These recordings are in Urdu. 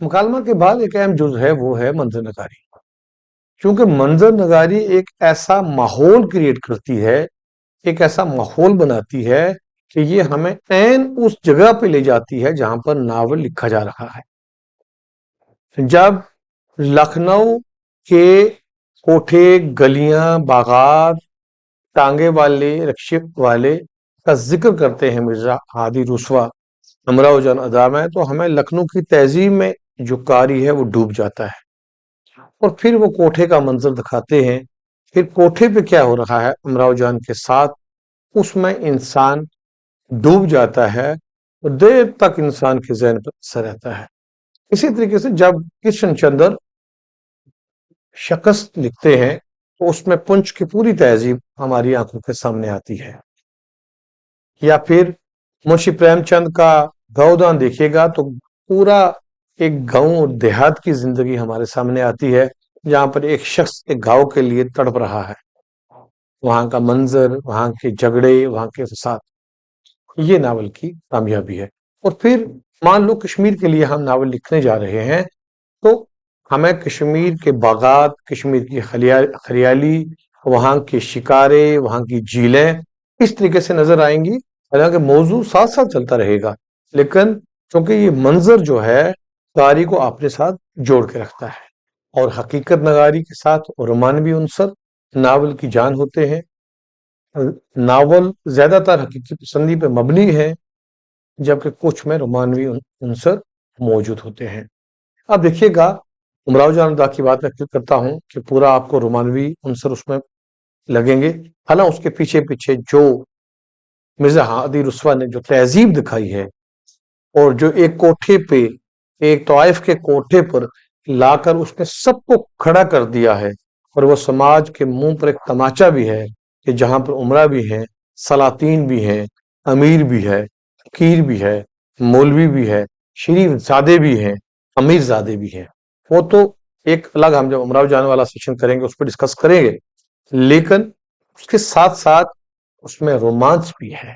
مکالمہ کے بعد ایک اہم جز ہے، وہ ہے منظر نگاری. کیونکہ منظر نگاری ایک ایسا ماحول کریٹ کرتی ہے، ایک ایسا ماحول بناتی ہے کہ یہ ہمیں عین اس جگہ پہ لے جاتی ہے جہاں پر ناول لکھا جا رہا ہے. جب لکھنؤ کے کوٹھے، گلیاں، باغات، ٹانگے والے، رکشے والے کا ذکر کرتے ہیں مرزا ہادی رسوا امراؤ جان ادا میں، تو ہمیں لکھنؤ کی تہذیب میں جو کاری ہے وہ ڈوب جاتا ہے. اور پھر وہ کوٹھے کا منظر دکھاتے ہیں. پھر کوٹھے پہ کیا ہو رہا ہے امراؤ جان کے ساتھ، اس میں انسان ڈوب جاتا ہے اور دیر تک انسان کے ذہن پر اثر رہتا ہے. اسی طریقے سے جب کرشن چندر شکست لکھتے ہیں تو اس میں پنچ کی پوری تہذیب ہماری آنکھوں کے سامنے آتی ہے. یا پھر منشی پریم چند کا گودان دیکھیے گا تو پورا ایک گاؤں اور دیہات کی زندگی ہمارے سامنے آتی ہے، جہاں پر ایک شخص ایک گاؤں کے لیے تڑپ رہا ہے. وہاں کا منظر، وہاں کے جھگڑے، وہاں کے فساد، یہ ناول کی کامیابی ہے. اور پھر مان لو کشمیر کے لیے ہم ناول لکھنے جا رہے ہیں تو ہمیں کشمیر کے باغات، کشمیر کی ہریالی، وہاں کے شکارے، وہاں کی جھیلیں اس طریقے سے نظر آئیں گی. حالانکہ موضوع ساتھ ساتھ چلتا رہے گا، لیکن چونکہ یہ منظر جو ہے قاری کو اپنے ساتھ جوڑ کے رکھتا ہے. اور حقیقت نگاری کے ساتھ رومانوی عنصر ناول کی جان ہوتے ہیں. ناول زیادہ تر حقیقی پسندی پہ مبنی ہے، جبکہ کچھ میں رومانوی عنصر موجود ہوتے ہیں. اب دیکھیے گا، امراؤ جان ادا کی بات میں کرتا ہوں کہ پورا آپ کو رومانوی عنصر اس میں لگیں گے. حالانکہ اس کے پیچھے پیچھے جو مرزا ہادی رسوا نے جو تہذیب دکھائی ہے، اور جو ایک کوٹھے پہ، ایک طائف کے کوٹھے پر لا کر اس نے سب کو کھڑا کر دیا ہے، اور وہ سماج کے منہ پر ایک تماچا بھی ہے کہ جہاں پر عمرہ بھی ہیں، سلاطین بھی ہیں، امیر بھی ہے، فقیر بھی ہے، مولوی بھی ہے، شریف زادے بھی ہیں، امیر زادے بھی ہیں. وہ تو ایک الگ، ہم جب امراؤ جان والا سیشن کریں گے اس پہ ڈسکس کریں گے. لیکن اس کے ساتھ ساتھ اس میں رومانس بھی ہے،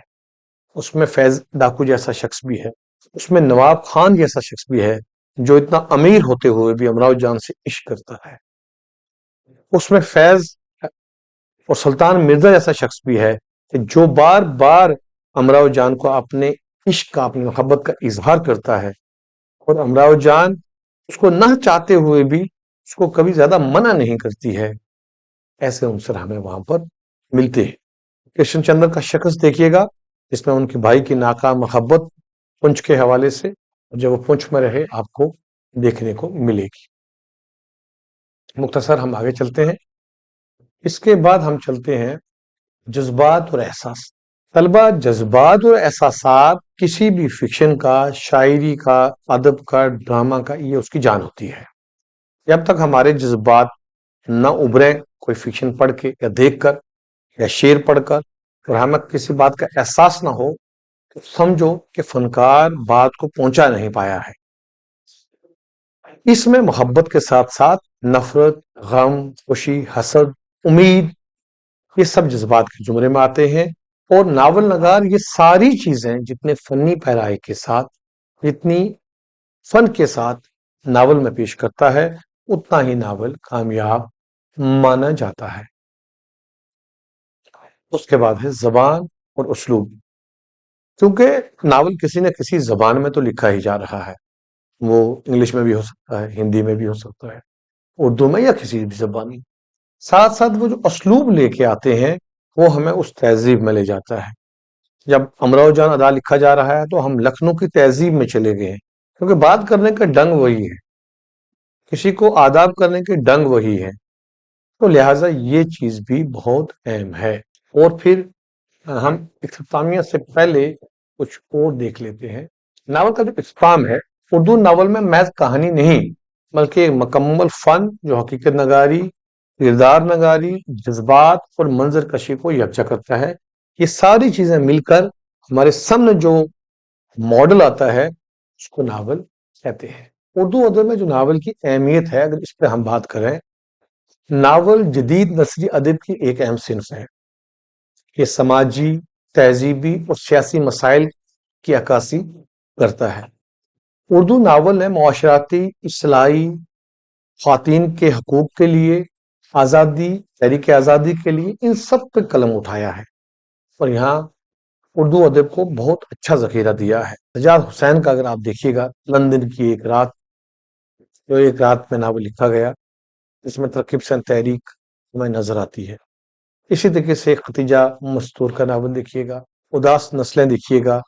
اس میں فیض ڈاکو جیسا شخص بھی ہے، اس میں نواب خان جیسا شخص بھی ہے جو اتنا امیر ہوتے ہوئے بھی امراؤ جان سے عشق کرتا ہے. اس میں فیض اور سلطان مرزا جیسا شخص بھی ہے کہ جو بار بار امراؤ جان کو اپنے عشق کا، اپنی محبت کا اظہار کرتا ہے، اور امراؤ جان اس کو نہ چاہتے ہوئے بھی اس کو کبھی زیادہ منع نہیں کرتی ہے. ایسے عنصر ہمیں وہاں پر ملتے ہیں. کرشن چندر کا شخص دیکھیے گا جس میں ان کے بھائی کی ناکام محبت پنچ کے حوالے سے، جب وہ پنچ میں رہے، آپ کو دیکھنے کو ملے گی. مختصر ہم آگے چلتے ہیں. اس کے بعد ہم چلتے ہیں جذبات اور احساس. طلبہ، جذبات اور احساسات کسی بھی فکشن کا، شاعری کا، ادب کا، ڈرامہ کا، یہ اس کی جان ہوتی ہے. جب تک ہمارے جذبات نہ ابھریں کوئی فکشن پڑھ کے یا دیکھ کر یا شعر پڑھ کر، اور ہمیں کسی بات کا احساس نہ ہو، تو سمجھو کہ فنکار بات کو پہنچا نہیں پایا ہے. اس میں محبت کے ساتھ ساتھ نفرت، غم، خوشی، حسد، امید، یہ سب جذبات کے زمرے میں آتے ہیں. اور ناول نگار یہ ساری چیزیں جتنے فنی پیرائی کے ساتھ، جتنی فن کے ساتھ ناول میں پیش کرتا ہے، اتنا ہی ناول کامیاب مانا جاتا ہے. اس کے بعد ہے زبان اور اسلوب. کیونکہ ناول کسی نہ کسی زبان میں تو لکھا ہی جا رہا ہے. وہ انگلش میں بھی ہو سکتا ہے، ہندی میں بھی ہو سکتا ہے، اردو میں، یا کسی بھی زبان میں. ساتھ ساتھ وہ جو اسلوب لے کے آتے ہیں وہ ہمیں اس تہذیب میں لے جاتا ہے. جب امراؤ جان ادا لکھا جا رہا ہے تو ہم لکھنؤ کی تہذیب میں چلے گئے ہیں، کیونکہ بات کرنے کا ڈنگ وہی ہے، کسی کو آداب کرنے کے ڈنگ وہی ہے. تو لہٰذا یہ چیز بھی بہت اہم ہے. اور پھر ہم اختتامیہ سے پہلے کچھ اور دیکھ لیتے ہیں. ناول کا جو اختتام ہے، اردو ناول میں محض کہانی نہیں بلکہ ایک مکمل فن جو حقیقت نگاری، کردار نگاری، جذبات اور منظر کشی کو یکجا کرتا ہے. یہ ساری چیزیں مل کر ہمارے سامنے جو ماڈل آتا ہے اس کو ناول کہتے ہیں. اردو ادب میں جو ناول کی اہمیت ہے، اگر اس پہ ہم بات کریں، ناول جدید نثری ادب کی ایک اہم صنف ہے. یہ سماجی، تہذیبی اور سیاسی مسائل کی عکاسی کرتا ہے. اردو ناول ہے معاشرتی اصلاحی خواتین کے حقوق کے لیے آزادی تحریک آزادی کے لیے ان سب پہ قلم اٹھایا ہے اور یہاں اردو ادب کو بہت اچھا ذخیرہ دیا ہے۔ سجاد حسین کا اگر آپ دیکھیے گا لندن کی ایک رات جو ایک رات میں ناول لکھا گیا اس میں ترکیب پسند تحریک ہمیں نظر آتی ہے۔ اسی طریقے سے ختیجہ مستور کا ناول دیکھیے گا، اداس نسلیں دیکھیے گا،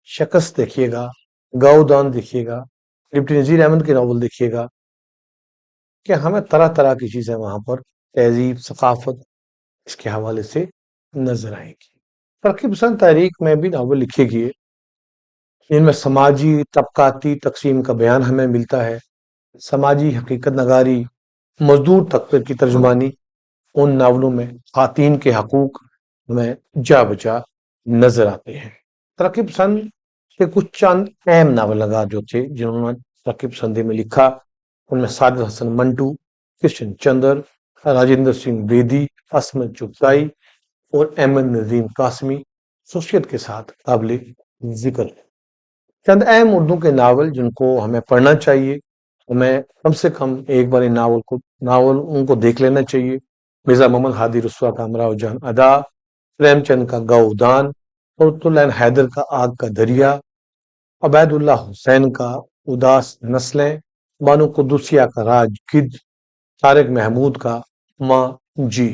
شکست دیکھیے گا، گاؤدان دیکھیے گا، ڈپٹی نذیر احمد کے ناول دیکھیے گا کہ ہمیں طرح طرح کی چیزیں وہاں پر تہذیب ثقافت اس کے حوالے سے نظر آئیں گی۔ ترقی پسند تحریک میں بھی ناول لکھے گئے، ان میں سماجی طبقاتی تقسیم کا بیان ہمیں ملتا ہے، سماجی حقیقت نگاری، مزدور طبقے کی ترجمانی، ان ناولوں میں خواتین کے حقوق میں جا بجا نظر آتے ہیں۔ ترقی پسند کے کچھ چند اہم ناول نگار جو تھے جنہوں نے ترقی پسندی میں لکھا ان میں ساجد حسن منٹو، کرشن چندر، راجندر سنگھ بیدی، عصمت چغتائی اور احمد نظیم قاسمی خصوصیت کے ساتھ قابل ذکر ہے۔ چند اہم اردو کے ناول جن کو ہمیں پڑھنا چاہیے، ہمیں کم سے کم ایک بار ان ناول کو دیکھ لینا چاہیے۔ مرزا محمد ہادی رسوا کا امراؤ جان ادا، پریم چند کا گاؤدان، قرۃ العین حیدر کا آگ کا دریا، عبید اللہ حسین کا اداس نسلیں، بانو قدوسیہ کا راج گدھ، طارق محمود کا ماں جی۔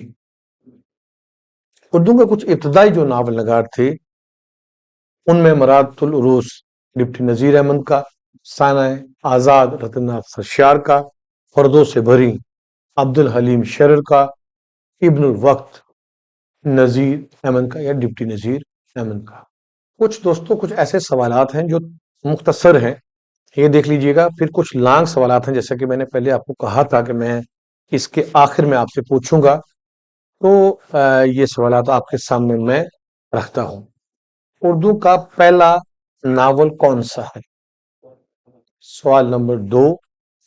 اردو کے کچھ ابتدائی جو ناول نگار تھے ان میں مراد العروس ڈپٹی نذیر احمد کا، سانہ آزاد رتن ناتھ سرشار کا، فردوس بھری عبد الحلیم شرر کا، ابن الوقت نذیر احمد کا یا ڈپٹی نذیر احمد کا۔ کچھ دوستوں کچھ ایسے سوالات ہیں جو مختصر ہیں، یہ دیکھ لیجئے گا، پھر کچھ لانگ سوالات ہیں جیسا کہ میں نے پہلے آپ کو کہا تھا کہ میں اس کے آخر میں آپ سے پوچھوں گا، تو یہ سوالات آپ کے سامنے میں رکھتا ہوں۔ اردو کا پہلا ناول کون سا ہے؟ سوال نمبر 2،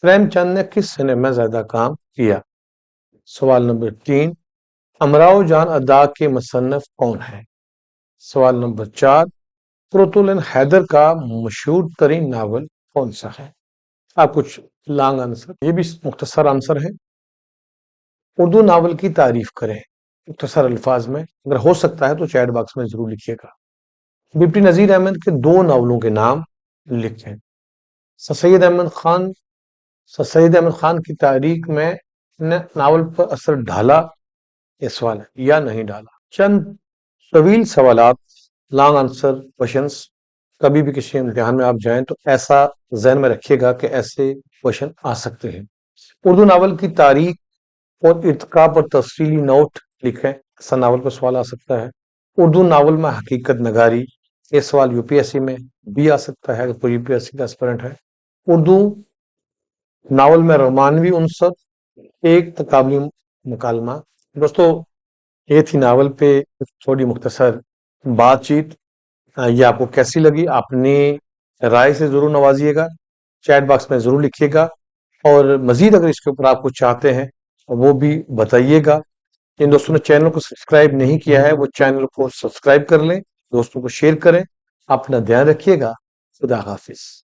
پریم چند نے کس سنے میں زیادہ کام کیا؟ سوال نمبر 3، امراؤ جان ادا کے مصنف کون ہیں؟ سوال نمبر 4، قرۃ العین حیدر کا مشہور ترین ناول کون سا ہے؟ آپ کچھ لانگ آنسر، یہ بھی مختصر آنسر ہے۔ اردو ناول کی تعریف کریں مختصر الفاظ میں، اگر ہو سکتا ہے تو چیٹ باکس میں ضرور لکھیے گا۔ ڈپٹی نذیر احمد کے 2 ناولوں کے نام لکھیں۔ سر سید احمد خان کی تاریخ میں ناول پر اثر ڈھالا، یہ سوال ہے، یا نہیں ڈالا؟ چند طویل سوالات، لانگ آنسر کوشچنس، کبھی بھی کسی امتحان میں آپ جائیں تو ایسا ذہن میں رکھیے گا کہ ایسے کوشچن آ سکتے ہیں۔ اردو ناول کی تاریخ اور ارتقاء پر تفصیلی نوٹ لکھیں، ایسا ناول پر سوال آ سکتا ہے۔ اردو ناول میں حقیقت نگاری، یہ سوال یو پی ایس سی میں بھی آ سکتا ہے اگر کوئی یو پی ایس سی کا اسپرنٹ ہے۔ اردو ناول میں رومانوی عنصر، ایک تقابلی مکالمہ۔ دوستو یہ تھی ناول پہ تھوڑی مختصر بات چیت، یہ آپ کو کیسی لگی؟ اپنی رائے سے ضرور نوازیے گا، چیٹ باکس میں ضرور لکھیے گا، اور مزید اگر اس کے اوپر آپ کچھ چاہتے ہیں وہ بھی بتائیے گا۔ جن دوستوں نے چینل کو سبسکرائب نہیں کیا ہے وہ چینل کو سبسکرائب کر لیں، دوستوں کو شیئر کریں، اپنا دھیان رکھیے گا، خدا حافظ۔